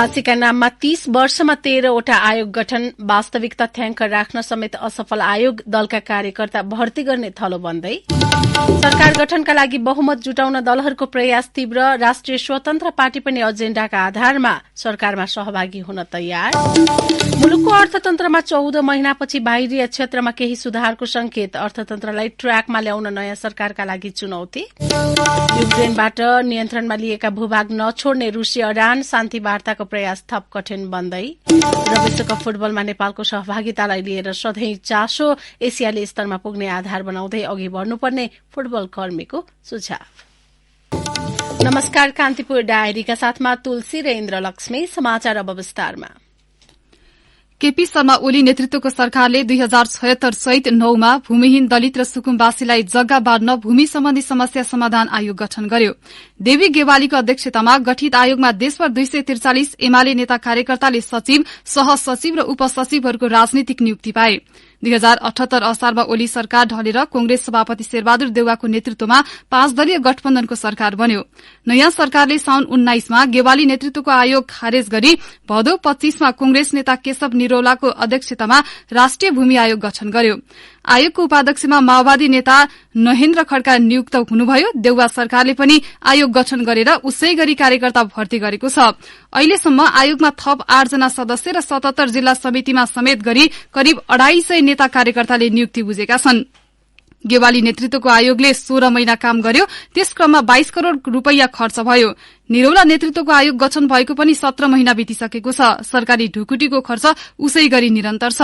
सुकुम्बासीका नाममा 30 वर्षमा 13 वटा आयोग गठन, वास्तविक तथ्याङ्क राख्न समेत असफल आयोग, दलका कार्यकर्ता भर्ती गर्ने थलो बन्दै। सरकार गठनका लागि बहुमत जुटाउन दलहरूको प्रयास तीव्र, राष्ट्रिय स्वतन्त्र पार्टी पनि एजेण्डाका आधारमा सरकारमा सहभागी हुन तयार। मुलुकको अर्थतन्त्रमा 14 महिनापछि बाहिरी क्षेत्रमा केही सुधारको संकेत, अर्थतन्त्रलाई ट्र्याकमा ल्याउन नयाँ सरकारका लागि चुनौती। युक्रेनबाट नियन्त्रणमा लिएका भूभाग नछोड्ने रूसी अडान, शान्ति वार्ताको प्रयास थप कठिन बन्दै। र विश्वकप फुटबलमा नेपालको सहभागितालाई लिएर सधैँ चासो, एसियाली स्तरमा पुग्ने आधार बनाउँदै अघि बढ्नुपर्ने फुटबल कर्मीको सुझाव। नमस्कार, कान्तिपुर डायरीका साथमा तुलसी र इन्द्रलक्ष्मी। समाचार अब विस्तारमा। केपी शर्मा ओली नेतृत्वको सरकारले 2076 चैत 9 मा भूमिहीन दलित र सुकुम्बासीलाई जग्गा बाँड्न भूमि सम्बन्धी समस्या समाधान आयोग गठन गर्यो। देवी गेवालीको अध्यक्षतामा गठित आयोगमा देशभर 243 एमाले नेता कार्यकर्ताले सचिव, सहसचिव र उपसचिवहरूको राजनीतिक नियुक्ति पाए। 2078 असारमा ओली सरकार ढलेर कांग्रेस सभापति शेरबहादुर देउवाको नेतृत्वमा 5 दलीय गठबन्धनको सरकार बन्यो। नयाँ सरकारले साउन 19 मा गेवाली नेतृत्वको आयोग खारेज गरी भदौ 25 मा कांग्रेस नेता केशव निरौलाको अध्यक्षतामा राष्ट्रिय भूमि आयोग गठन गर्यो। आयोगको उपाध्यक्षमा माओवादी नेता नहेन्द्र खड्का नियुक्त हुनुभयो। देउवा सरकारले पनि आयोग गठन गरेर उसै गरी कार्यकर्ता भर्ती गरेको छ। अहिलेसम्म आयोगमा थप 8 जना सदस्य र 77 जिल्ला समितिमा समेत गरी करिब 250 नेता कार्यकर्ताले नियुक्ति बुझेका छन्। गेवाली नेतृत्वको आयोगले 16 महिना काम गर्यो। त्यस क्रममा 22 करोड़ रूपैयाँ खर्च भयो। निरौला नेतृत्वको आयोग गठन भएको पनि 17 महिना बितिसकेको छ। सरकारी ढुकुटीको खर्च उसै गरी निरन्तर छ।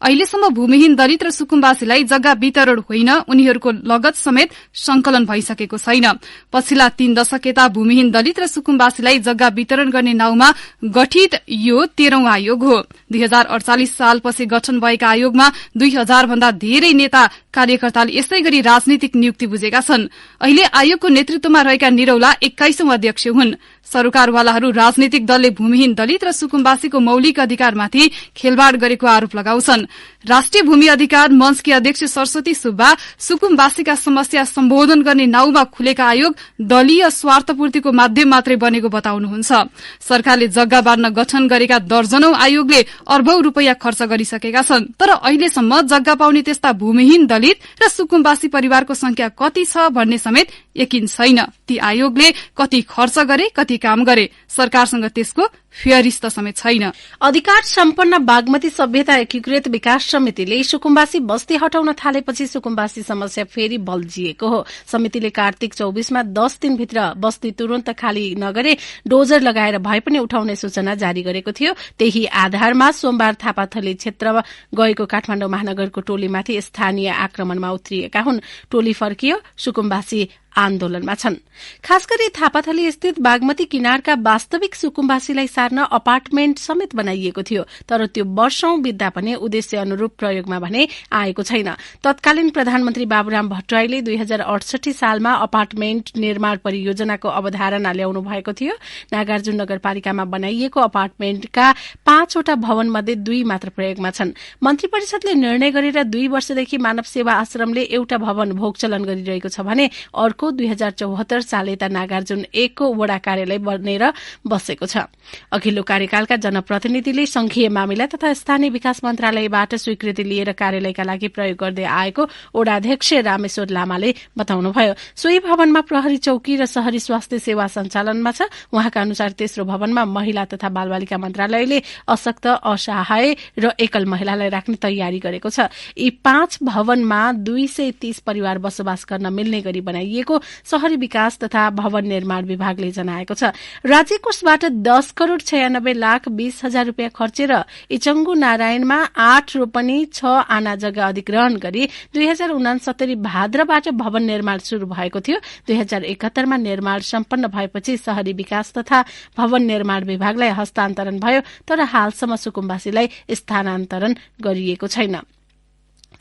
अहिलेसम्म भूमिहीन दलित र सुकुम्बासीलाई जग्गा वितरण होइन, उनीहरूको लगत समेत संकलन भइसकेको छैन। पछिल्ला 3 दशक यता भूमिहीन दलित र सुकुम्बासीलाई जग्गा वितरण गर्ने नाउँमा गठित यो 13औं आयोग हो। 2048 सालपछि गठन भएका आयोगमा 2000 भन्दा धेरै नेता कार्यकर्ताले यसै गरी राजनीतिक नियुक्ति बुझेका छन्। अहिले आयोगको नेतृत्वमा रहेका निरौला 21औं अध्यक्ष हुन्। सरकारवालाहरू राजनीतिक दलले भूमिहीन दलित र सुकुम्बासीको मौलिक अधिकारमाथि खेलवाड़ गरेको आरोप लगाउँछन्। राष्ट्रिय भूमि अधिकार मंचकी अध्यक्ष सरस्वती सुब्बा सुकुम्बासीका समस्या सम्बोधन गर्ने नाउँमा खुलेका आयोग दलीय स्वार्थपूर्तिको माध्यम मात्रै बनेको बताउनुहुन्छ। सरकारले जग्गा बाँड्न गठन गरेका दर्जनौं आयोगले अर्बौं रूपैयाँ खर्च गरिसकेका छन्। तर अहिलेसम्म जग्गा पाउने त्यस्ता भूमिहीन दलित र सुकुम्बासी परिवारको संख्या कति छ भन्ने समेत यकिन छैन। ती आयोगले कति खर्च गरे, कति काम गरे, सरकारसँग त्यसको फेरिस्त समेत छैन। अधिकार सम्पन्न बागमती सभ्यता एकीकृत विकास समितिले सुकुम्बासी बस्ती हटाउन थालेपछि सुकुम्बासी समस्या फेरि बल्झिएको हो। समितिले कार्तिक 24 मा 10 दिनभित्र बस्ती तुरन्त खाली नगरे डोजर लगाएर भए पनि उठाउने सूचना जारी गरेको थियो। त्यही आधारमा सोमबार थापाथली क्षेत्रमा गएको काठमाडौँ महानगरको टोलीमाथि स्थानीय आक्रमणमा उत्रिएका हुन्। टोली फर्कियो, सुकुम्बासी आन्दोलनमा छन्। खास गरी थापाथली स्थित बागमती किनारका वास्तविक सुकुम्बासीलाई सार्न अपार्टमेन्ट समेत बनाइएको थियो। तर त्यो वर्षौं बित्दा पनि उद्देश्य अनुरूप प्रयोगमा भने आएको छैन। तत्कालीन प्रधानमन्त्री बाबुराम भट्टराईले 2068 सालमा अपार्टमेन्ट निर्माण परियोजनाको अवधारणा ल्याउनु भएको थियो। नागार्जुन नगरपालिकामा बनाइएको अपार्टमेन्टका 5 वटा भवन मध्ये 2 मात्र प्रयोगमा छन्। मन्त्री परिषदले निर्णय गरेर 2 वर्षदेखि मानव सेवा आश्रमले एउटा भवन भोगचलन गरिरहेको छ भने अर्को 2074 साल यता नागार्जुन 1 को वडा कार्यालय बनेर बसेको छ। अघिल्लो कार्यकालका जनप्रतिनिधिले संघीय मामिला तथा स्थानीय विकास मन्त्रालयबाट स्वीकृति लिएर कार्यालयका लागि प्रयोग गर्दै आएको वडाध्यक्ष रामेश्वर लामाले बताउनुभयो। सोही भवनमा प्रहरी चौकी र शहरी स्वास्थ्य सेवा सञ्चालनमा छ। उहाँका अनुसार तेस्रो भवनमा महिला तथा बालबालिका मन्त्रालयले अशक्त, असहाय र एकल महिलालाई राख्ने तयारी गरेको छ। यी 5 भवनमा 230 परिवार बसोबास गर्न मिल्ने गरी बनाइएको शहरी विकास तथा भवन निर्माण विभागले जनाएको छ। राज्य कोषबाट 10 करोड़ 96 लाख 20 हजार रूपियाँ खर्चेर इचंगु नारायणमा 8 रोपनी 6 आना जग्गा अधिग्रहण गरी 2069 भाद्रबाट भवन निर्माण शुरू भएको थियो। 2071 मा निर्माण सम्पन्न भएपछि शहरी विकास तथा भवन निर्माण विभागलाई हस्तान्तरण भयो। तर हालसम्म सुकुम्बासीलाई स्थानान्तरण गरिएको छैन।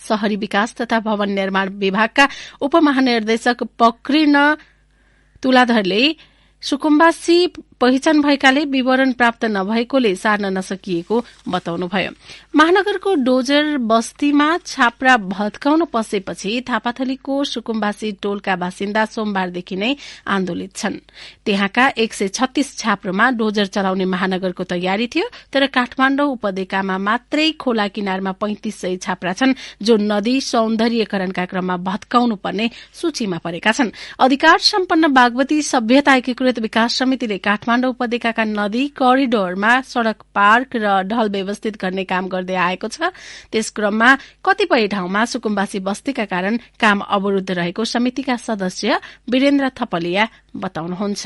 शहरी विकास तथा भवन निर्माण विभागका उपमहानिर्देशक पक्रिन तुलाधरले सुकुम्बासी पहिचान भएकाले विवरण प्राप्त नभएकोले सार्न नसकिएको बताउनुभयो। महानगरको डोजर बस्तीमा छाप्रा भत्काउन पसेपछि थापाथलीको सुकुम्बासी टोलका बासिन्दा सोमबारदेखि नै आन्दोलित छन्। त्यहाँका 136 छाप्रोमा डोजर चलाउने महानगरको तयारी थियो, तर काठमाडौँ उपत्यकामा मात्रै खोला किनारमा 3500 छाप्रा छन् जो नदी सौन्दर्यकरणका क्रममा भत्काउनु पर्ने सूचीमा परेका छन्। अधिकार सम्पन्न बागमती सभ्यता एकीकृत विकास समितिले काठमाडौँ उपत्यकाका नदी करिडोरमा सड़क पार्क र ढल व्यवस्थित गर्ने काम गर्दै आएको छ। त्यस क्रममा कतिपय ठाउँमा सुकुम्बासी बस्तीका कारण काम अवरूद्ध रहेको समितिका सदस्य वीरेन्द्र थपलिया बताउनुहुन्छ।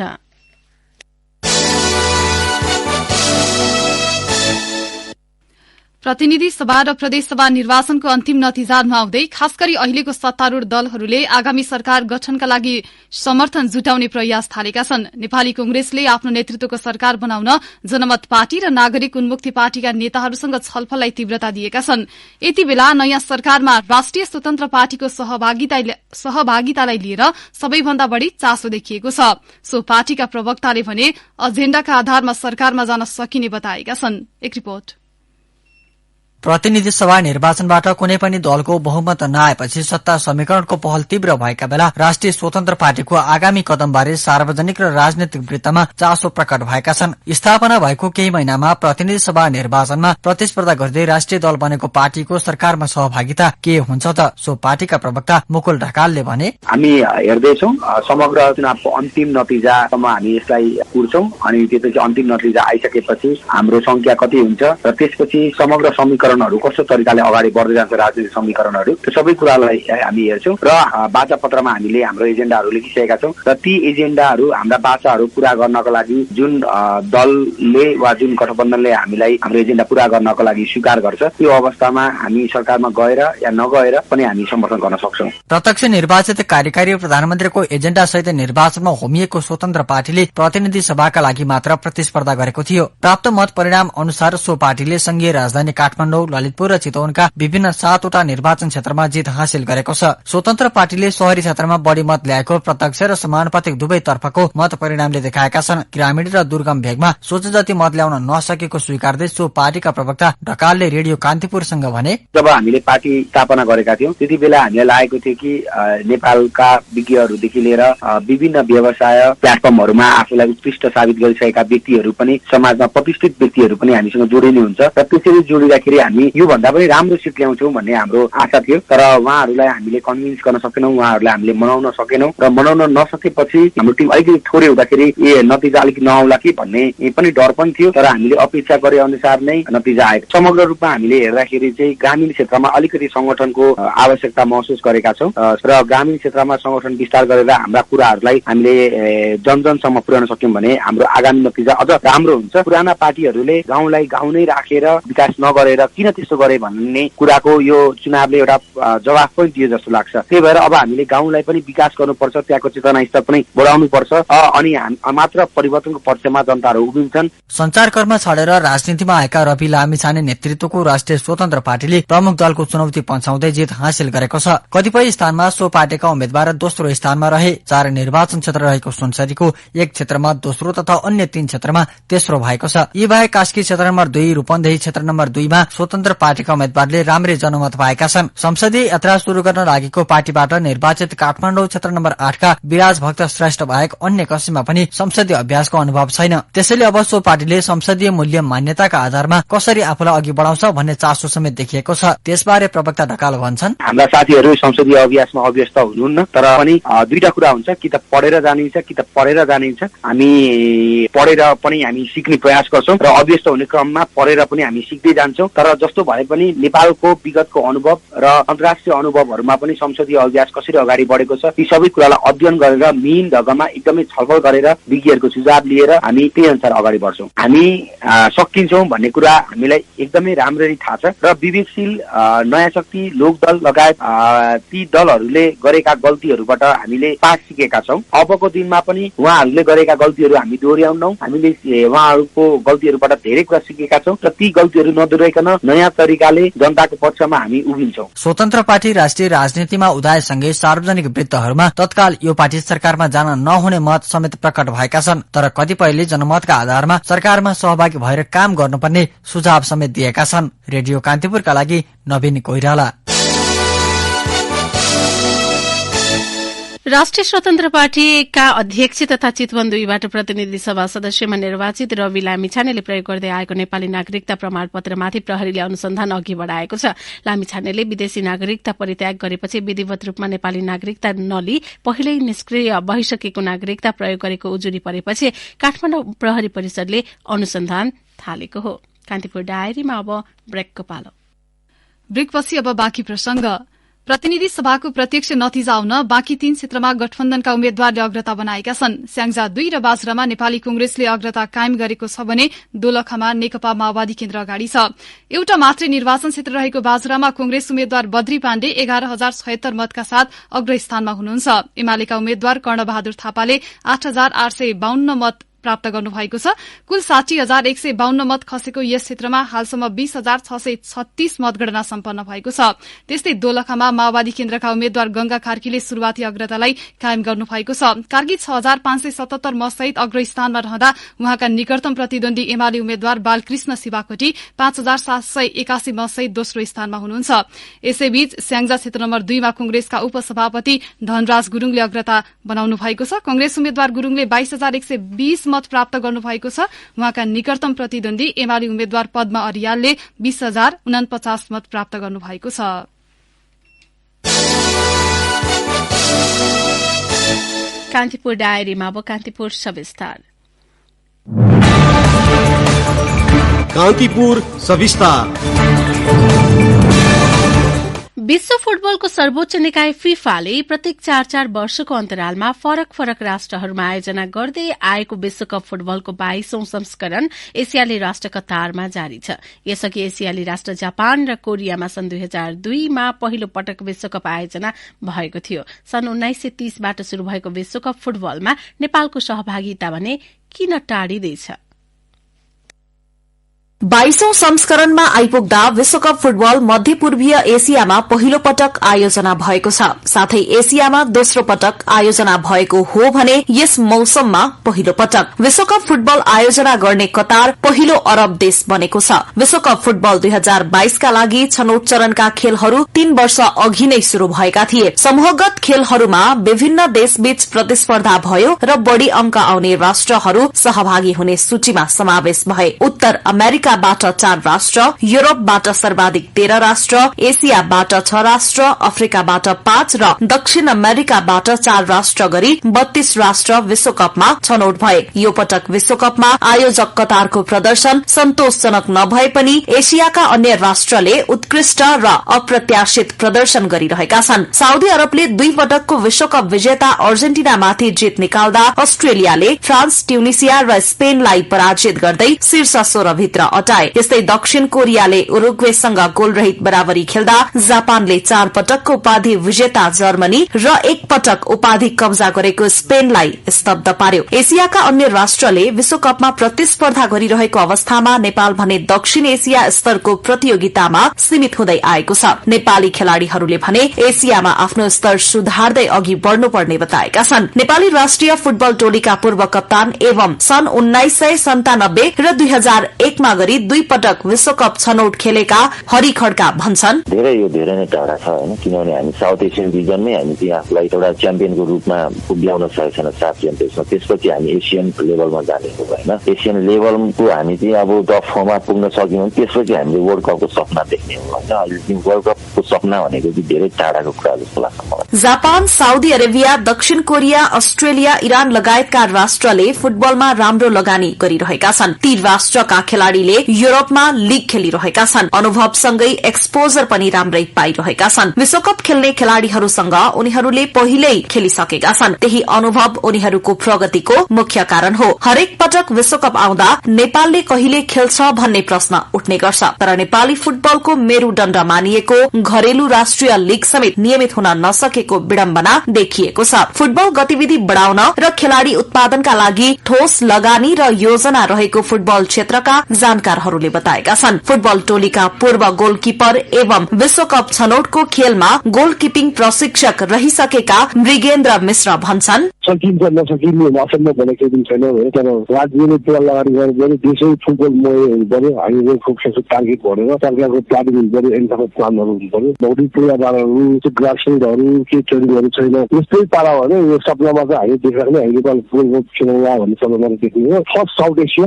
प्रतिनिधि सभा र प्रदेशसभा निर्वाचनको अन्तिम नतिजा नुहाउँदै खास गरी अहिलेको सत्तारूढ़ दलहरूले आगामी सरकार गठनका लागि समर्थन जुटाउने प्रयास थालेका छन्। नेपाली कांग्रेसले आफ्नो नेतृत्वको सरकार बनाउन जनमत पार्टी र नागरिक उन्मुक्ति पार्टीका नेताहरूसँग छलफललाई तीव्रता दिएका छन्। यति बेला नयाँ सरकारमा राष्ट्रिय स्वतन्त्र पार्टीको सहभागितालाई लिएर सबैभन्दा बढ़ी चासो देखिएको छ। सो पार्टीका प्रवक्ताले भने एजेण्डाका आधारमा सरकारमा जान सकिने बताएका छन्। एक रिपोर्ट। प्रतिनिधि सभा निर्वाचनबाट कुनै पनि दलको बहुमत नआएपछि सत्ता समीकरणको पहल तीव्र भएका बेला राष्ट्रिय स्वतन्त्र पार्टीको आगामी कदमबारे सार्वजनिक र राजनैतिक वृत्तमा चासो प्रकट भएका छन्। स्थापना भएको केही महिनामा प्रतिनिधि सभा निर्वाचनमा प्रतिस्पर्धा गर्दै राष्ट्रिय दल बनेको पार्टीको सरकारमा सहभागिता के हुन्छ त? सो पार्टीका प्रवक्ता मुकुल ढकालले भने, हामी हेर्दैछौं समग्र चुनावको अन्तिम नतिजासम्म हामी यसलाई कुर्छौं अनि त्यसपछि अन्तिम नतिजा आइसकेपछि हाम्रो संख्या कति हुन्छ र त्यसपछि समग्र समीकरणहरू कस्तो तरिकाले अगाडि बढ्दै जान्छ राजनीतिक समीकरणहरू त्यो सबै कुरालाई हामी हेर्छौं र बाचा पत्रमा हामीले हाम्रो एजेन्डाहरू लेखिसकेका छौं र ती एजेन्डाहरू हाम्रा बाचाहरू पूरा गर्नको लागि जुन दलले वा जुन गठबन्धनले हामीलाई हाम्रो एजेन्डा पूरा गर्नको लागि स्वीकार गर्छ त्यो अवस्थामा हामी सरकारमा गएर या नगएर पनि हामी समर्थन गर्न सक्छौं। प्रत्यक्ष निर्वाचित कार्यकारी प्रधानमन्त्रीको एजेन्डा सहित निर्वाचनमा होमिएको स्वतन्त्र पार्टीले प्रतिनिधि सभाका लागि मात्र प्रतिस्पर्धा गरेको थियो। प्राप्त मत परिणाम अनुसार सो पार्टीले संघीय राजधानी काठमाडौँ, ललितपुर र चितवनका विभिन्न 7वटा निर्वाचन क्षेत्रमा जित हासिल गरेको छ। स्वतन्त्र पार्टीले शहरी क्षेत्रमा बढ़ी मत ल्याएको प्रत्यक्ष र समानुपातिक दुवै तर्फको मत परिणामले देखाएका छन्। ग्रामीण र दुर्गम भेगमा सोचे जति मत ल्याउन नसकेको स्वीकार्दै सो पार्टीका प्रवक्ता ढकालले रेडियो कान्तिपुरसँग भने, जब हामीले पार्टी स्थापना गरेका थियौं त्यति बेला हामीलाई लागेको थियो कि नेपालका विज्ञहरूदेखि लिएर विभिन्न व्यवसाय प्लेटफर्महरूमा आफूलाई उत्कृष्ट साबित गरिसकेका व्यक्तिहरू पनि समाजमा प्रतिष्ठित व्यक्तिहरू पनि हामीसँग जोडिने हुन्छ र त्यसरी जोडिँदाखेरि हामी यो भन्दा पनि राम्रो सिट ल्याउँछौं भन्ने हाम्रो आशा थियो। तर उहाँहरूलाई हामीले कन्भिन्स गर्न सकेनौं, उहाँहरूलाई हामीले मनाउन सकेनौं र मनाउन नसकेपछि हाम्रो टिम अलिकति थोरै हुँदाखेरि नतिजा अलिकति नआउला कि भन्ने पनि डर पनि थियो। तर हामीले अपेक्षा गरे अनुसार नै नतिजा आएको। समग्र रूपमा हामीले हेर्दाखेरि चाहिँ ग्रामीण क्षेत्रमा अलिकति संगठनको आवश्यकता महसुस गरेका छौं र ग्रामीण क्षेत्रमा संगठन विस्तार गरेर हाम्रा कुराहरूलाई हामीले जनजनसम्म पुर्याउन सक्यौं भने हाम्रो आगामी नतिजा अझ राम्रो हुन्छ। पुराना पार्टीहरूले गाउँलाई गाउँ नै राखेर विकास नगरेर किन त्यसो गरे भन्ने कुराको यो चुनावले एउटा जवाफ पनि दियो जस्तो लाग्छ। त्यही भएर अब हामीले गाउँलाई पनि विकास गर्नुपर्छ, त्यहाँको चेतना स्तर पनि बढाउनु पर्छ अनि मात्र परिवर्तनको पक्षमा जनताहरू उभिन्छन्। संचारकर्म छाडेर राजनीतिमा आएका रवि लामिछाने नेतृत्वको राष्ट्रिय स्वतन्त्र पार्टीले प्रमुख दलको चुनौती पन्छाउँदै जित हासिल गरेको छ। कतिपय स्थानमा सो पार्टीका उम्मेद्वार दोस्रो स्थानमा रहे। 4 निर्वाचन क्षेत्र रहेको सुनसरीको 1 क्षेत्रमा दोस्रो तथा अन्य 3 क्षेत्रमा तेस्रो भएको छ। यी बाहेक कास्की क्षेत्र नम्बर 2, रूपन्देही क्षेत्र नम्बर 2 मा स्वतन्त्र पार्टीका उम्मेद्वारले राम्रै जनमत पाएका छन्। संसदीय यात्रा शुरू गर्न लागेको पार्टीबाट निर्वाचित काठमाडौँ क्षेत्र नम्बर 8 का विराज भक्त श्रेष्ठ बाहेक अन्य कसैमा पनि संसदीय अभ्यासको अनुभव छैन। त्यसैले अब सो पार्टीले संसदीय मूल्य मान्यताका आधारमा कसरी आफूलाई अघि बढाउँछ भन्ने चासो समेत देखिएको छ। त्यसबारे प्रवक्ता ढकाल भन्छन्, हाम्रा साथीहरू संसदीय अभ्यासमा अभ्यस्त हुनुहुन्न, तर पनि दुईटा कुरा हुन्छ, कि त पढेर जानिन्छ कि त पढेर जानिन्छ। हामी पढेर पनि हामी सिक्ने प्रयास गर्छौं र अभ्यस्त हुने क्रममा पढेर पनि हामी सिक्दै जान्छौं। तर जस्तो भए पनि नेपालको विगतको अनुभव र अन्तर्राष्ट्रिय अनुभवहरूमा पनि संसदीय अभ्यास कसरी अगाडि बढेको छ ती सबै कुरालाई अध्ययन गरेर मिहिन ढङ्गमा एकदमै छलफल गरेर विज्ञहरूको सुझाव लिएर हामी त्यही अनुसार अगाडि बढ्छौं। हामी सकिन्छौं भन्ने कुरा हामीलाई एकदमै राम्ररी थाहा छ र विवेकशील नयाँ शक्ति, लोकदल लगायत ती दलहरूले गरेका गल्तीहरूबाट हामीले पाठ सिकेका छौं। अबको दिनमा पनि उहाँहरूले गरेका गल्तीहरू हामी दोहोर्याउनौं। हामीले उहाँहरूको गल्तीहरूबाट धेरै कुरा सिकेका छौं र ती गल्तीहरू नदोहोर्याइकन नयाँ तरिकाले जनताको पक्षमा हामी उभिन्छौँ। स्वतन्त्र पार्टी राष्ट्रिय राजनीतिमा उदाएसँगै सार्वजनिक वृत्तहरूमा तत्काल यो पार्टी सरकारमा जान नहुने मत समेत प्रकट भएका छन्। तर कतिपयले जनमतका आधारमा सरकारमा सहभागी भएर काम गर्नुपर्ने सुझाव समेत दिएका छन्। रेडियो कान्तिपुरका लागि नवीन कोइराला। राष्ट्रिय स्वतन्त्र पार्टीका अध्यक्ष तथा चितवन 2बाट प्रतिनिधि सभा सदस्यमा निर्वाचित रवि लामिछानेले प्रयोग गर्दै आएको नेपाली नागरिकता प्रमाणपत्रमाथि प्रहरीले अनुसन्धान अघि बढाएको छ। लामिछानेले विदेशी नागरिकता परित्याग गरेपछि विधिवत रूपमा नेपाली नागरिकता नलिई पहिल्यै निष्क्रिय भइसकेको नागरिकता प्रयोग गरेको उजुरी परेपछि काठमाडौँ प्रहरी परिषदले अनुसन्धान थालेको हो। कान्तिपुर डायरीमा अब ब्रेकको पालो। ब्रेकपछि अब बाँकी प्रसंग। प्रतिनिधि सभाको प्रत्यक्ष नतिजा आउन बाँकी 3 क्षेत्रमा गठबन्धनका उम्मेद्वारले अग्रता बनाएका छन्। स्याङ्जा 2 र बाजुरामा नेपाली कांग्रेसले अग्रता कायम गरेको छ भने दोलखामा नेकपा माओवादी केन्द्र अगाडि छ। एउटा मात्रै निर्वाचन क्षेत्र रहेको बाजुरामा कांग्रेस उम्मेद्वार बद्री पाण्डे 11,076 मतका साथ अग्रस्थानमा हुनुहुन्छ। एमालेका उम्मेद्वार कर्णबहादुर थापाले 8,852 मत प्राप्त गर्नुभएको छ। कुल 60,152 मत खसेको यस क्षेत्रमा हालसम्म 20,636 मतगणना सम्पन्न भएको छ। त्यस्तै दोलखामा माओवादी केन्द्रका उम्मेद्वार गंगा कार्कीले शुरूआती अग्रतालाई कायम गर्नुभएको छ। कार्की 6,577 मतसहित अग्रस्थानमा रहँदा उहाँका निकटतम प्रतिद्वन्दी एमाले उम्मेद्वार बालकृष्ण शिवाकोटी 5,781 मतसहित दोस्रो स्थानमा हुनुहुन्छ। यसैबीच स्याङ्जा क्षेत्र नम्बर 2 मा कांग्रेसका उपसभापति धनराज गुरूङले अग्रता बनाउनु भएको छ। कांग्रेस उम्मेद्वार गुरूङले 22,120 मत प्राप्त गर्नुभएको छ। उहाँका निकटतम प्रतिद्वन्दी एमाले उम्मेद्वार पद्मा अरियालले 20,049 मत प्राप्त गर्नुभएको छ। कान्तिपुर डायरीमा अब कान्तिपुर सविस्तार। कान्तिपुर सविस्तार। विश्व फुटबलको सर्वोच्च निकाय फिफाले प्रत्येक 4-4 वर्षको अन्तरालमा फरक फरक राष्ट्रहरूमा आयोजना गर्दै आएको विश्वकप फुटबलको 22औं संस्करण एसियाली राष्ट्र कतारमा जारी छ। यसअघि एसियाली राष्ट्र जापान र कोरियामा सन् 2002 मा पहिलो पटक विश्वकप आयोजना भएको थियो। सन् 1930बाट शुरू भएको विश्वकप फुटबलमा नेपालको सहभागिता भने किन टाढिँदैछ? 22औं संस्करणमा आइपुग्दा विश्वकप फुटबल मध्यपूर्वीय एसियामा पहिलो पटक आयोजना भएको छ। साथै एसियामा दोस्रो पटक आयोजना भएको हो भने यस मौसममा पहिलो पटक विश्वकप फुटबल आयोजना गर्ने कतार पहिलो अरब देश बनेको छ। विश्वकप फुटबल 2022 का लागि छनौट चरणका खेलहरू 3 वर्ष अघि नै शुरू भएका थिए। समूहगत खेलहरूमा विभिन्न देशबीच प्रतिस्पर्धा भयो र बढ़ी अंक आउने राष्ट्रहरू सहभागी हुने सूचीमा समावेश भए। उत्तर अमेरिका बाट 4 राष्ट्र, युरोपबाट सर्वाधिक 13 राष्ट्र, एसियाबाट 6 राष्ट्र, अफ्रिकाबाट 5 र दक्षिण अमेरिकाबाट 4 राष्ट्र गरी 32 राष्ट्र विश्वकपमा छनौट भए। यो पटक विश्वकपमा आयोजक कतारको प्रदर्शन सन्तोषजनक नभए पनि एसियाका अन्य राष्ट्रले उत्कृष्ट र अप्रत्याशित प्रदर्शन गरिरहेका छन्। साउदी अरबले 2 पटकको विश्वकप विजेता अर्जेन्टिनामाथि जित निकाल्दा अस्ट्रेलियाले फ्रान्स, ट्युनिसिया र स्पेनलाई पराजित गर्दै शीर्ष 16 भित्र हटाए। त्यस्तै दक्षिण कोरियाले उरुग्वेसँग गोलरहित बराबरी खेल्दा जापानले 4 पटकको उपाधि विजेता जर्मनी र 1 पटक उपाधि कब्जा गरेको स्पेनलाई स्तब्ध पार्यो। एसियाका अन्य राष्ट्रले विश्वकपमा प्रतिस्पर्धा गरिरहेको अवस्थामा नेपाल भने दक्षिण एसिया स्तरको प्रतियोगितामा सीमित हुँदै आएको छ। नेपाली खेलाड़ीहरूले भने एसियामा आफ्नो स्तर सुधार्दै अघि बढ़नुपर्ने बताएका छन्। नेपाली राष्ट्रिय फुटबल टोलीका पूर्व कप्तान एवं सन् 1997 र 2001 मा 2 पटक विश्वकप छनौट खेलेका हरि खड्का भन्छन्, धेरै नै टाढा छ हैन, किनभने हामी साउथ एसियन रिजनमै हामी चाहिँ आफूलाई एउटा च्याम्पियनको रूपमा पुग्याउन सकेका छैन साफ च्याम्पियन्समा। त्यसपछि हामी एसियन लेभलमा जाने हो हैन। एसियन लेभलको हामी चाहिँ अब टप 4 मा पुग्न सक्यौं भने त्यसपछि हामीले वर्ल्ड कपको सपना देख्ने हो हैन। अहिले वर्ल्ड कपको सपना भनेको चाहिँ धेरै टाढाको कुरा जस्तो लाग्छ मलाई। जापान, साउदी अरेबिया, दक्षिण कोरिया, अस्ट्रेलिया, इरान लगायतका राष्ट्रले फुटबलमा राम्रो लगानी गरिरहेका छन्। ती राष्ट्रका खेलाड़ीले युरोपमा लीग खेलिरहेका छन्। अनुभवसँगै एक्सपोजर पनि राम्रै पाइरहेका छन्। विश्वकप खेल्ने खेलाड़ीहरूसँग उनीहरूले पहिल्यै खेलिसकेका छन्। त्यही अनुभव उनीहरूको प्रगतिको मुख्य कारण हो। हरेक पटक विश्वकप आउँदा नेपालले कहिले खेल्छ भन्ने प्रश्न उठ्ने गर्छ। तर नेपाली फुटबलको मेरुदण्ड मानिएको घरेलु राष्ट्रिय लीग समेत नियमित हुन नसकेको विडम्बना देखिएको छ। फुटबल गतिविधि बढ़ाउन र खेलाड़ी उत्पादनका लागि ठोस लगानी र योजना रहेको फुटबल क्षेत्रका जानकार पत्रकारहरूले बताएका छन्। फुटबल टोलीका पूर्व गोलकिपर एवं विश्वकप छनौटको खेलमा गोलकिपिङ प्रशिक्षक रहिसकेका मृगेन्द्र मिश्र भन्छन्, सकिन्छ नसकिने असम्म भनेको दिन छैन हो। तर राज्यले त्यसलाई अगाडि गर्नु देशै फुटबल मोए हुनु पर्यो। हामीले फोकस टार्गेट भनेर सरकारको प्लानिङ हुनु पर्यो, एन्डको प्लानहरू हुनु पर्यो। भौतिक क्रियादारहरू, ग्रासरुटहरू, के ट्रेनिङहरू छैन। यस्तै पारा भने यो सपनामा चाहिँ हामी देखाउने हामी नेपाल फुटबल खेल्नुला भन्ने सपनामा देख्ने हो। फर्स्ट साउथ एसिया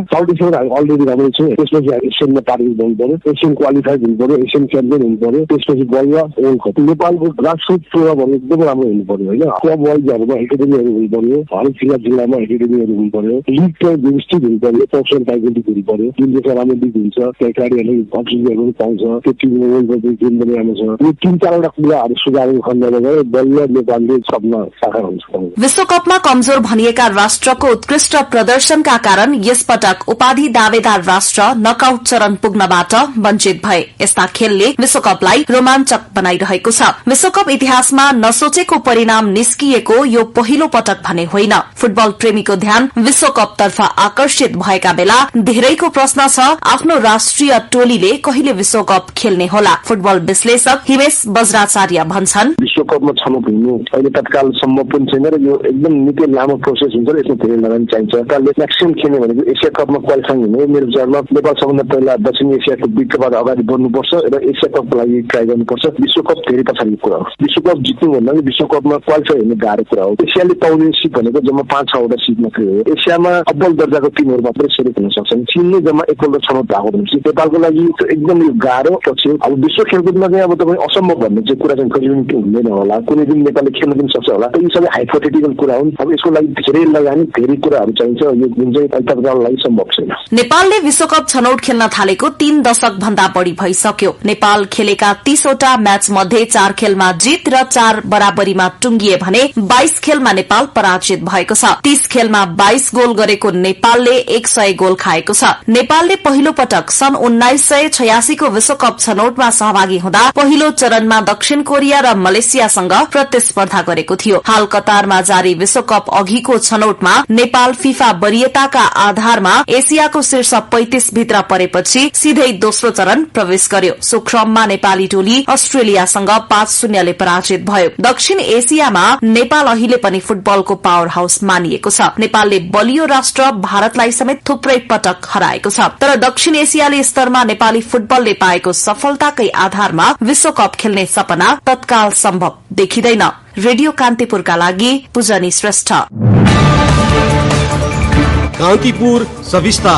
हामी अलरेडी राम्रै छौँ। त्यसपछि हामी एसियनमा टार्गेट हुनु पर्यो, एसियन क्वालिफाइड हुनु पर्यो, एसियन च्याम्पियन हुनु पर्यो। त्यसपछि बल्ल वर्ल्ड कप। नेपालको ग्रासरुट प्रोग्रामहरू एकदमै राम्रो हुनु पर्यो होइन। क्लब वाइजहरूमा एकाडेमीहरू हुनु पर्यो, हरेक जिल्लामा एकाडेमीहरू हुनु पर्यो, लिग चाहिँ व्यवस्थित हुनु पर्यो, प्रोफेसनल टाइपको हुनु पर्यो। जुन देशमा राम्रो लिग हुन्छ त्यहाँ खेलाडीहरूले अक्सिजनहरू पनि पाउँछ, त्यो टिमको वर्ल्ड कप टिम पनि राम्रो छ। यो 3-4 कुराहरू सुधारको खण्डमा गए बल्ल नेपालले सपना साकार हुन्छ। विश्वकपमा कमजोर भनिएका राष्ट्रको उत्कृष्ट प्रदर्शनका कारण यसपटक उपाधि दावेदार राष्ट्र नकआउट चरण पुग्नबाट वञ्चित भए। यस्ता खेलले विश्वकपलाई रोमाञ्चक बनाइरहेको छ। विश्वकप इतिहासमा नसोचेको परिणाम निस्किएको यो पहिलो पटक भने होइन। फुटबल प्रेमीको ध्यान विश्वकपतर्फ आकर्षित भएका बेला धेरैको प्रश्न छ, आफ्नो राष्ट्रिय टोलीले कहिले विश्वकप खेल्ने होला? फुटबल विश्लेषक हिमेश बज्राचार्य भन्छन्, विश्वकपमा छनौट हुनु अहिले तत्काल सम्भव पनि छैन र यो एकदम निकै लामो प्रोसेस हुन्छ र यसमा धेरै लगानी चाहिन्छ। सरकारले म्याक्सिमम खेल्ने भनेको एसिया कपमा क्वालिफाइङ हुने। मेरो विचारमा नेपाल सबभन्दा पहिला दक्षिण एसियाको बिटबाट अगाडि बढ्नुपर्छ र एसिया कपको लागि ट्राई गर्नुपर्छ। विश्वकप धेरै पछाडिको कुरा हो। विश्वकप जित्नु भन्दा पनि विश्वकपमा क्वालिफाई हुने गाह्रो कुरा हो। एसियाले पाउने सिट भनेको जम्मा 5-6 सिट मात्रै हो। एसियामा अब्बल दर्जाको टिमहरू मात्रै सेलेक्ट हुन सक्छन्। चीनले जम्मा 1 छनौट भएको हुन्छ। नेपालको लागि एकदम यो गाह्रो पछि अब विश्व खेलकुदमा चाहिँ अब तपाईँ असम्भव भन्ने चाहिँ कुरा चाहिँ कहिले पनि हुँदैन होला। कुनै दिन नेपालले खेल्न पनि सक्छ होला। यी सबै हाइपोथेटिकल कुरा हुन्। अब यसको लागि धेरै लगानी धेरै कुराहरू चाहिन्छ। यो जुन चाहिँ तत्कालको लागि सम्भव छैन। नेपालले विश्वकप छनौट खेल्न थालेको 3 दशक भन्दा बढी भइसक्यो। नेपाल खेलेका 30 वटा म्याच मध्ये 4 खेलमा जित र 4 बराबरीमा टुंगिए भने 22 खेलमा नेपाल पराजित भएको छ। 30 खेलमा 22 गोल गरेको नेपालले 100 गोल खाएको छ। नेपालले पहिलो पटक सन् 1986 को विश्वकप छनौटमा सहभागी हुँदा पहिलो चरणमा दक्षिण कोरिया र मलेसियासँग प्रतिस्पर्धा गरेको थियो। हाल कतारमा जारी विश्वकप अघिको छनौटमा नेपाल फिफा वरियताका आधारमा एसियाको शीर्ष 35 भित्र परेपछि सिधै दोस्रो चरण प्रवेश गर्यो। सो क्रममा नेपाली टोली अस्ट्रेलियासँग 5-0 ले पराजित भयो। दक्षिण एसियामा नेपाल अहिले पनि फुटबलको पावर हाउस मानिएको छ। नेपालले बलियो राष्ट्र भारतलाई समेत थुप्रै पटक हराएको छ। तर दक्षिण एसियाली स्तरमा नेपाली फुटबलले पाएको सफलताकै आधारमा विश्वकप खेल्ने सपना तत्काल सम्भव देखिँदैन। रेडियो कान्तिपुरका लागि पूजनी श्रेष्ठ। कान्तिपुर सविस्ता।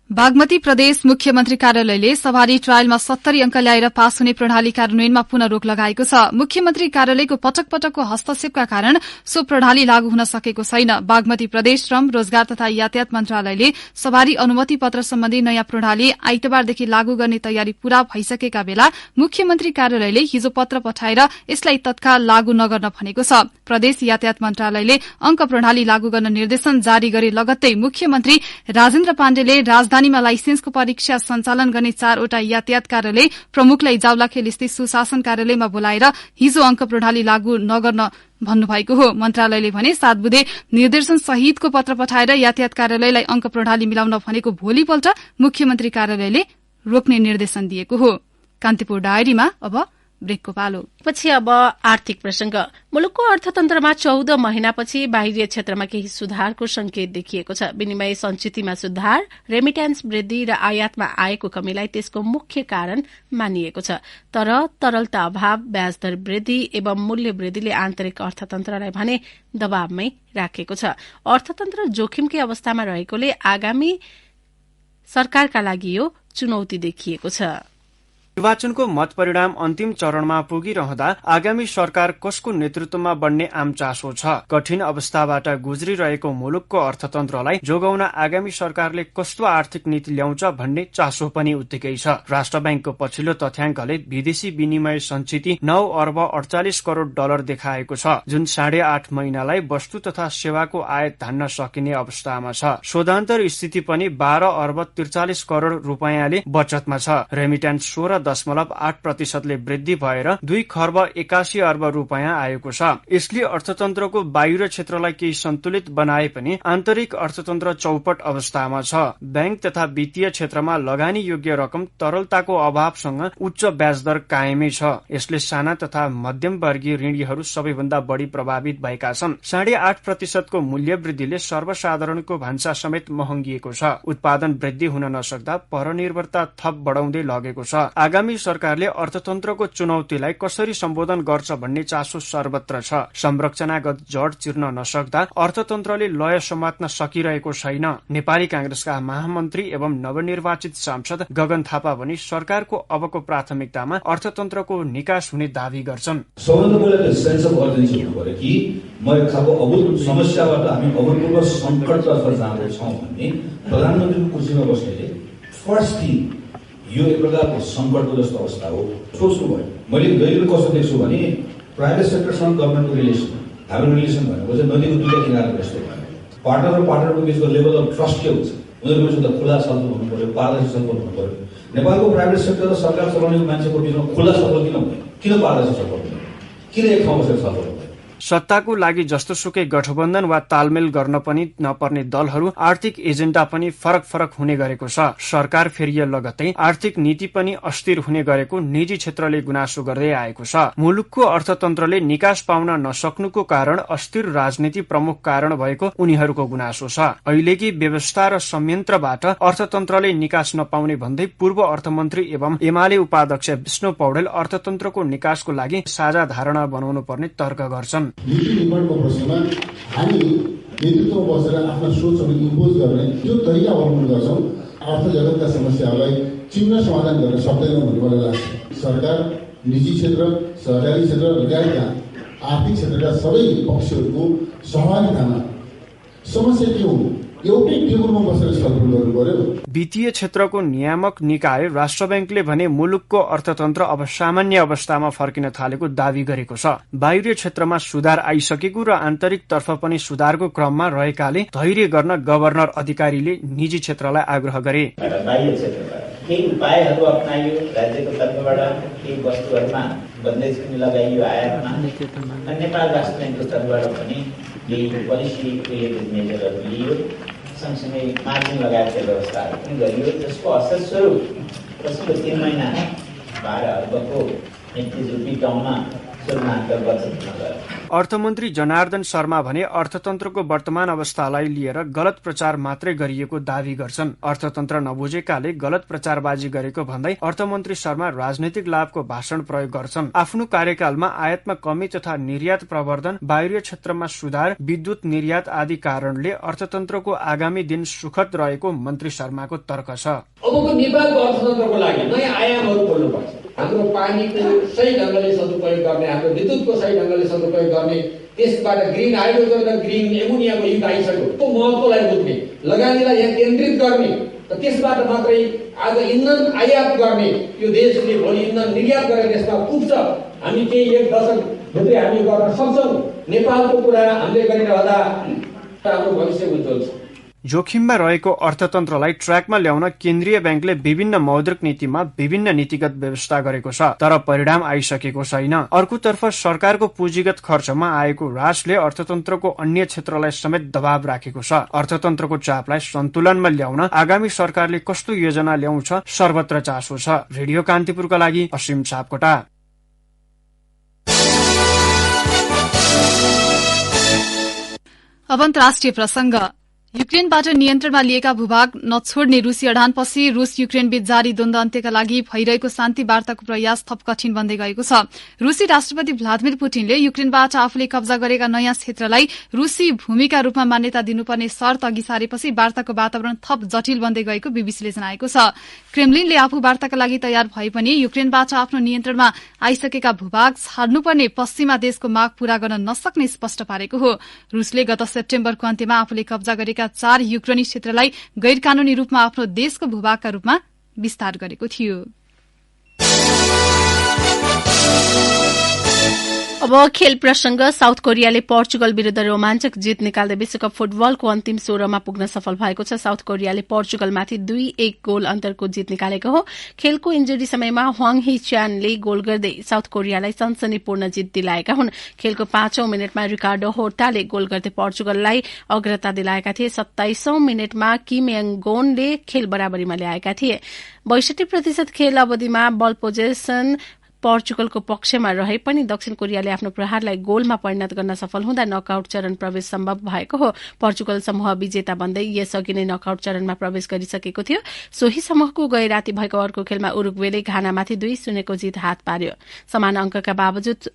बागमती प्रदेश मुख्यमन्त्री कार्यालयले सवारी ट्रायलमा 70 अंक ल्याएर पास हुने प्रणाली कार्यान्वयनमा पुनः रोक लगाएको छ। मुख्यमन्त्री कार्यालयको पटक पटकको हस्तक्षेपका कारण सो प्रणाली लागू हुन सकेको छैन। बागमती प्रदेश श्रम रोजगार तथा यातायात मन्त्रालयले सवारी अनुमति पत्र सम्बन्धी नयाँ प्रणाली आइतबारदेखि लागू गर्ने तयारी पूरा भइसकेका बेला मुख्यमन्त्री कार्यालयले हिजो पत्र पठाएर यसलाई तत्काल लागू नगर्न भनेको छ। प्रदेश यातायात मन्त्रालयले अंक प्रणाली लागू गर्न निर्देशन जारी गरे लगत्तै मुख्यमन्त्री राजेन्द्र पाण्डेले राजधानीमा लाइसेन्सको परीक्षा सञ्चालन गर्ने 4 वटा यातायात कार्यालय प्रमुखलाई जावलाखेल स्थित सुशासन कार्यालयमा बोलाएर हिजो अंक प्रणाली लागू नगर्न भन्नुभएको हो। मन्त्रालयले भने 7 बुधे निर्देशन सहितको पत्र पठाएर यातायात कार्यालयलाई अंक प्रणाली मिलाउन भनेको भोलिपल्ट मुख्यमन्त्री कार्यालयले रोक्ने निर्देशन दिएको हो। कान्तिपुर डायरीमा अब ब्रेकको पालो। पछि अब आर्थिक प्रसंग। मुलुकको अर्थतन्त्रमा 14 महिनापछि बाहिरी क्षेत्रमा केही सुधारको संकेत देखिएको छ। विनिमय संचितिमा सुधार, रेमिट्यान्स वृद्धि र आयातमा आएको कमीलाई त्यसको मुख्य कारण मानिएको छ। तर तरलता अभाव, ब्याजदर वृद्धि एवं मूल्य वृद्धिले आन्तरिक अर्थतन्त्रलाई भने दबावमै राखेको छ। अर्थतन्त्र जोखिमकै अवस्थामा रहेकोले आगामी सरकारका लागि यो चुनौती देखिएको छ। निर्वाचनको मत परिणाम अन्तिम चरणमा पुगिरहँदा आगामी सरकार कसको नेतृत्वमा बन्ने आम चासो छ। कठिन अवस्थाबाट गुज्रिरहेको मुलुकको अर्थतन्त्रलाई जोगाउन आगामी सरकारले कस्तो आर्थिक नीति ल्याउँछ भन्ने चासो पनि उत्तिकै छ। राष्ट्र बैंकको पछिल्लो तथ्याङ्कले विदेशी विनिमय सञ्चिति 9 अर्ब 48 करोड़ डलर देखाएको छ, जुन 8.5 महिनालाई वस्तु तथा सेवाको आयात धान्न सकिने अवस्थामा छ। शोधान्तर स्थिति पनि 12 अर्ब 43 करोड़ रुपियाँले बचतमा छ। रेमिट्यान्स 16 0.8% वृद्धि भएर 2 खर्ब 81 अर्ब रुपियाँ आएको छ। यसले अर्थतन्त्रको बाहिर क्षेत्रलाई केही सन्तुलित बनाए पनि आन्तरिक अर्थतन्त्र चौपट अवस्थामा छ। बैंक तथा वित्तीय क्षेत्रमा लगानी योग्य रकम तरलताको अभावसँग उच्च ब्याज दर कायमै छ। यसले साना तथा मध्यम वर्गीय ऋणीहरू सबैभन्दा बढी प्रभावित भएका छन्। 8.5% को मूल्य वृद्धिले सर्वसाधारणको भान्सा समेत महँगिएको छ। उत्पादन वृद्धि हुन नसक्दा परनिर्भरता थप बढाउँदै लगेको छ। आगामी सरकारले अर्थतन्त्रको चुनौतीलाई कसरी सम्बोधन गर्छ भन्ने चासो सर्वत्र छ। संरचनागत जड चिर्न नसक्दा अर्थतन्त्रले लय समात्न सकिरहेको छैन। नेपाली कांग्रेसका महामन्त्री एवं नवनिर्वाचित सांसद गगन थापा पनि सरकारको अबको प्राथमिकतामा अर्थतन्त्रको निकास हुने दावी गर्छन्। सबैभन्दा पहिला सेन्स अफ अर्जेन्सी हुनु पर्यो कि म एक खालको अभूतपूर्व समस्याबाट हामी अभूतपूर्व संकटतर्फ जाँदैछौँ भन्ने प्रधानमन्त्रीको कुर्सीमा बस्नेले फर्स्ट थिङ यो एक प्रकारको संकटको जस्तो अवस्था हो सोच्नु भयो। मैले गहिरो कस्तो देख्छु भने प्राइभेट सेक्टरसँग गभर्मेन्टको रिलेसन, हाम्रो रिलेसन भनेको चाहिँ नदीको दुईटा किनारमा जस्तो भयो। पार्टनर र पार्टनरको बिचको लेभल अफ ट्रस्ट के हुन्छ? उनीहरूको बिचमा खुला छलफल हुनु पर्यो, पारदर्शी छलफल हुनु पर्यो। नेपालको प्राइभेट सेक्टर र सरकार चलाउने मान्छेको बिचमा खुला छलफल किन हुँदैन? किन पारदर्शी छलफल हुँदैन? किन एक ठाउँ बसेर छलफल हुँदैन? सत्ताको लागि जस्तोसुकै गठबन्धन वा तालमेल गर्न पनि नपर्ने दलहरू आर्थिक एजेन्डा पनि फरक फरक हुने गरेको छ। सरकार फेरिए लगतै आर्थिक नीति पनि अस्थिर हुने गरेको निजी क्षेत्रले गुनासो गर्दै आएको छ। मुलुकको अर्थतन्त्रले निकास पाउन नसक्नुको कारण अस्थिर राजनीति प्रमुख कारण भएको उनीहरूको गुनासो छ। अहिलेकी व्यवस्था र संयन्त्रबाट अर्थतन्त्रले निकास नपाउने भन्दै पूर्व अर्थमन्त्री एवं एमाले उपाध्यक्ष विष्णु पौडेल अर्थतन्त्रको निकासको लागि साझा धारणा बनाउनु पर्ने तर्क गर्छन्। नीति निर्माणको प्रश्नमा हामी नेतृत्वमा बसेर आफ्ना सोचहरू इम्पोज गर्ने जो तरिका अवलम्बन गर्छौँ अर्थ जगतका समस्याहरूलाई चिम्न समाधान गर्न सक्दैनौँ भन्ने मलाई लाग्छ। सरकार, निजी क्षेत्र, सहकारी क्षेत्र लगायतका आर्थिक क्षेत्रका सबै पक्षहरूको सहभागितामा समस्या के हो एउटै टेबलमा बसेर छलफल गर्नु पर्यो। वित्तीय क्षेत्रको नियामक निकाय राष्ट्र बैंकले भने मुलुकको अर्थतन्त्र अब सामान्य अवस्थामा फर्किन थालेको दावी गरेको छ। बाहिरी क्षेत्रमा सुधार आइसकेको र आन्तरिक तर्फ पनि सुधारको क्रममा रहेकाले धैर्य गर्न गभर्नर अधिकारीले निजी क्षेत्रलाई आग्रह गरे। बाहिर क्षेत्रमा केही उपायहरू अपनाइयो, राज्यको तर्फबाट केही वस्तुहरूमा बन्देज पनि लगाइयो आयातमा। नेपाल राष्ट्र बैंकको तर्फबाट पनि केही पोलिसी रिलेटेड मेजरहरू लिइयो, सँगसँगै मार्जिन लगायतका व्यवस्थाहरू पनि गरियो, जसको असर स्वरूप पछिल्लो 3 महिना 12 अर्बको नेटिज रुपी टाउनमा अर्थमन्त्री जनार्दन शर्मा भने अर्थतन्त्रको वर्तमान अवस्थालाई लिएर गलत प्रचार मात्रै गरिएको दावी गर्छन्। अर्थतन्त्र नबुझेकाले गलत प्रचारबाजी गरेको भन्दै अर्थमन्त्री शर्मा राजनैतिक लाभको भाषण प्रयोग गर्छन्। आफ्नो कार्यकालमा आयातमा कमी तथा निर्यात प्रवर्धन, बाहिरी क्षेत्रमा सुधार, विद्युत निर्यात आदि कारणले अर्थतन्त्रको आगामी दिन सुखद रहेको मन्त्री शर्माको तर्क छ। अबको नेपालको अर्थतन्त्रको लागि नयाँ आयामहरू खोल्नुपर्छ। हाम्रो पानीको सही ढंगले सदुपयोग गर्ने, हाम्रो विद्युतको सही ढंगले सदुपयोग गर्ने, त्यसबाट ग्रीन हाइड्रोजन र ग्रीन एमोनियाको युग आइसक्यो। त्यो महत्त्वलाई बुझ्ने, लगानीलाई यहाँ केन्द्रित गर्ने र त्यसबाट मात्रै आज इन्धन आयात गर्ने, यो देशले भोलि इन्धन निर्यात गरेर त्यसमा पुग्छ। हामी केही 1 दशक भित्रै हामी गर्न सक्छौँ। नेपालको कुरा हामीले गरिरहँदा हाम्रो भविष्य उज्जवल छ। जोखिममा रहेको अर्थतन्त्रलाई ट्र्याकमा ल्याउन केन्द्रीय बैंकले विभिन्न मौद्रिक नीतिमा विभिन्न नीतिगत व्यवस्था गरेको छ, तर परिणाम आइसकेको छैन। अर्कोतर्फ सरकारको पुँजीगत खर्चमा आएको ह्रासले अर्थतन्त्रको अन्य क्षेत्रलाई समेत दबाव राखेको छ। अर्थतन्त्रको चापलाई सन्तुलनमा ल्याउन आगामी सरकारले कस्तो योजना ल्याउँछ सर्वत्र चासो छ। रेडियो कान्तिपुरका लागि असीम सापकोटा। अब अन्तर्राष्ट्रिय प्रसंग। युक्रेनबाट नियन्त्रणमा लिएका भूभाग नछोड्ने रूसी अडानपछि रूस युक्रेन बीच जारी द्वन्द्व अन्त्यका लागि भइरहेको शान्ति वार्ताको प्रयास थप कठिन बन्दै गएको छ। रूसी राष्ट्रपति भ्लादिमिर पुटिनले युक्रेनबाट आफूले कब्जा गरेका नयाँ क्षेत्रलाई रूसी भूमिका रूपमा मान्यता दिनुपर्ने शर्त अघि सारेपछि वार्ताको वातावरण थप जटिल बन्दै गएको बीबीसीले जनाएको छ। क्रेमलिनले आफू वार्ताका लागि तयार भए पनि युक्रेनबाट आफ्नो नियन्त्रणमा आइसकेका भूभाग छाड्नुपर्ने पश्चिमा देशको माग पूरा गर्न नसक्ने स्पष्ट पारेको हो। रूसले गत सेप्टेम्बरको अन्त्यमा आफूले कब्जा गरेका 4 युक्रेनी क्षेत्रलाई गैर कानूनी रूपमा आफ्नो देशको भूभागका रूपमा विस्तार गरेको थियो। अब खेल प्रसंग। साउथ कोरियाले पोर्चुगल विरूद्ध रोमाञ्चक जित निकाल्दै विश्वकप फुटबलको अन्तिम 16मा पुग्न सफल भएको छ। साउथ कोरियाले पोर्चुगलमाथि 2-1 गोल अन्तरको जित निकालेको हो। खेलको इन्जुरी समयमा ह्वाङ ही च्यानले गोल गर्दै साउथ कोरियालाई सनसनीपूर्ण जित दिलाएका हुन्। खेलको 5औं मिनटमा रिकार्डो होर्टाले गोल गर्दै पोर्चुगललाई अग्रता दिलाएका थिए। 27औं मिनटमा किम यङ गोनले खेल बराबरीमा ल्याएका थिए। 62% खेल अवधिमा बल पोजेसन पोर्चुगलको पक्षमा रहे पनि दक्षिण कोरियाले आफ्नो प्रहारलाई गोलमा परिणत गर्न सफल हुँदा नकआउट चरण प्रवेश सम्भव भएको हो। पोर्चुगल समूह विजेता बन्दै यसअघि नै नकआउट चरणमा प्रवेश गरिसकेको थियो। सोही समूहको गए राति भएको अर्को खेलमा उरुग्वेले घानामाथि 2-0 को जित हात पार्यो। समान अंकका बावजुद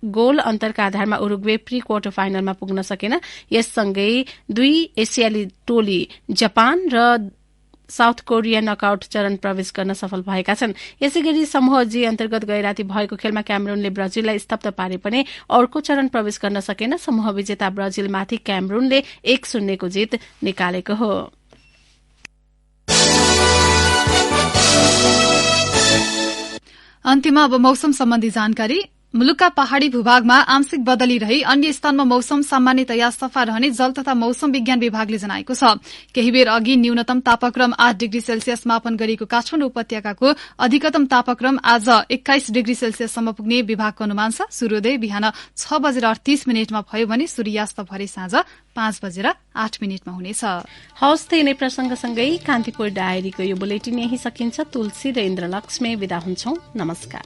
गोल अन्तरका आधारमा उरुग्वे प्री क्वार्टर फाइनलमा पुग्न सकेन। यससँगै 2 एसियाली टोली जापान र साउथ कोरिया नकआउट चरण प्रवेश गर्न सफल भएका छन्। यसैगरी समूह जी अन्तर्गत गएराती भएको खेलमा क्यामेरूनले ब्राजिललाई स्तब्ध पारे पनि अर्को चरण प्रवेश गर्न सकेन। समूह विजेता ब्राजिलमाथि क्यामेरूनले 1-0 को जित निकालेको हो। अन्त्यमा अब मौसम सम्बन्धी जानकारी। मुलुकका पहाड़ी भूभागमा आंशिक बदली रही अन्य स्थानमा मौसम सामान्यतया सफा रहने जल तथा मौसम विज्ञान विभागले जनाएको छ। केही बेर अघि न्यूनतम तापक्रम 8 डिग्री सेल्सियस मापन गरिएको काठमाडौँ उपत्यकाको अधिकतम तापक्रम आज 21 डिग्री सेल्सियससम्म पुग्ने विभागको अनुमान छ। सूर्योदय बिहान 6:38 भयो भने सूर्यास्त भरे साँझ 5:08 हुनेछ। हवस्, त्यही नै प्रसंगसँगै कान्तिपुर डायरीको यो बुलेटिन यही सकिन्छ। तुलसी र इन्द्रलक्ष्मी विदा हुन्छौं। नमस्कार।